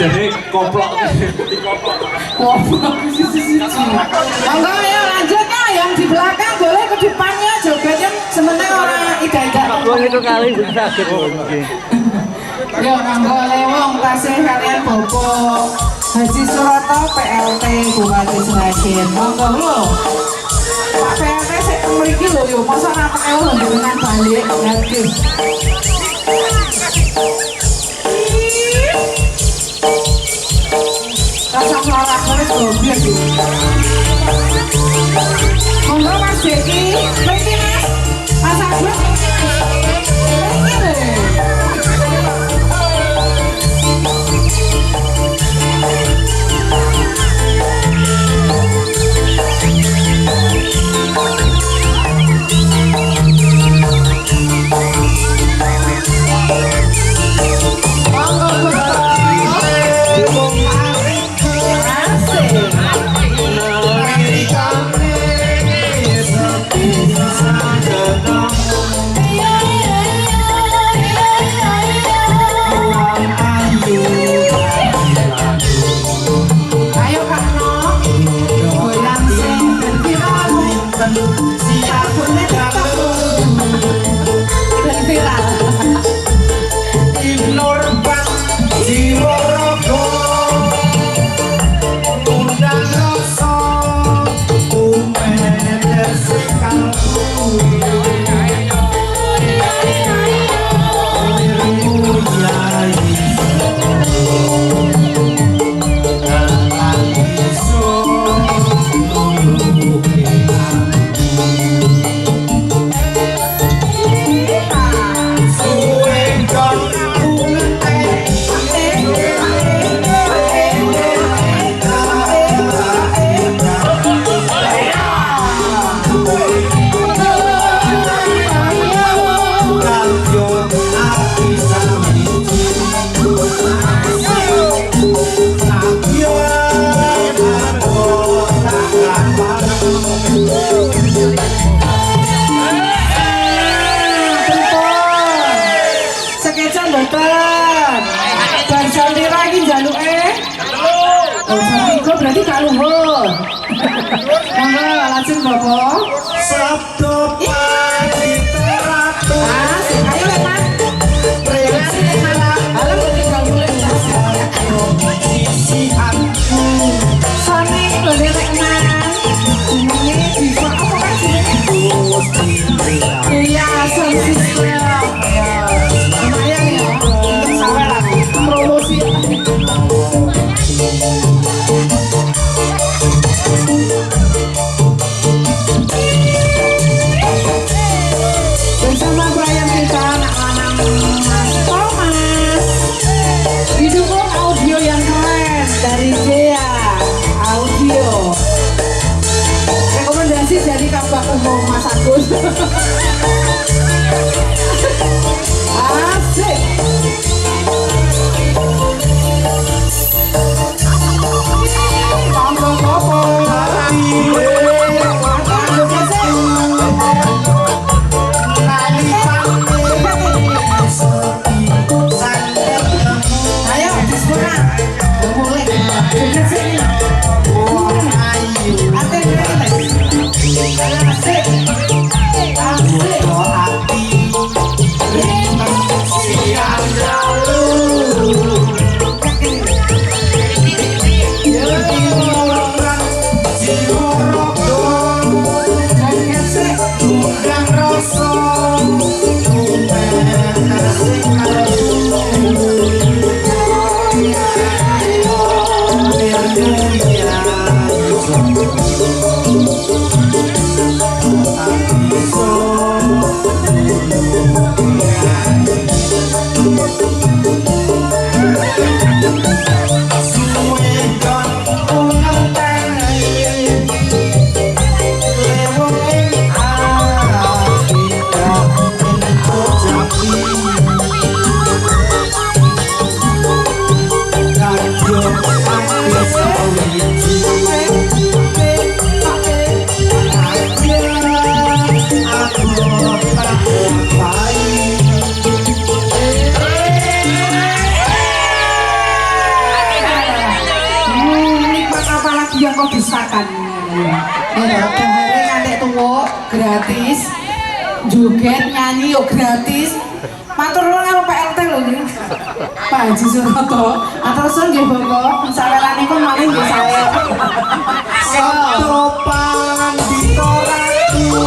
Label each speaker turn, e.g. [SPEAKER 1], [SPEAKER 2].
[SPEAKER 1] Jadi koplok dikoplok.
[SPEAKER 2] Koplok sisi-sisi. Monggo ya lanjut ya yang di belakang boleh ke depannya jogetnya sementara orang ida-ida.
[SPEAKER 3] Wong itu kali sakit iki.
[SPEAKER 2] Yo monggo lewong tasih kalian Bobo Haji Suroto PLT Bupati Sragen. Monggo lho. Pak PLT sik mriki lho yo masa napake lho dengan balik lagi. Rasa suara keris goblok iki. Monggo Mas Deki, mriki Mas. Mas Agus. Berarti gak luhur. Monggo lajeng Bapak.
[SPEAKER 4] Sabdo pagi teratur.
[SPEAKER 2] Ayo Mas. Reaksi malam. Halo tinggal mulai
[SPEAKER 4] Sisi aku.
[SPEAKER 2] Sone boleh rek Mas. Ini bisa apa kan sini? Iya, sound system. Ya. Lumayan ya. Sampai lah promosi. Bersama klien kita anak-anak Mas Thomas didukung audio yang keren dari Zea Audio. Rekomendasi dari Kabak Umum Mas Agus. Asik.
[SPEAKER 4] Asik.
[SPEAKER 2] disakan. Ya, dengerin ngantek tuwa gratis. Joget nyanyi yo gratis. Matur nuwun karo PLT lho iki. Pak Haji Suroto. Matur suwun nggih Bapak. Saweranipun malih nggih saya.
[SPEAKER 4] Sabdo pandita ratu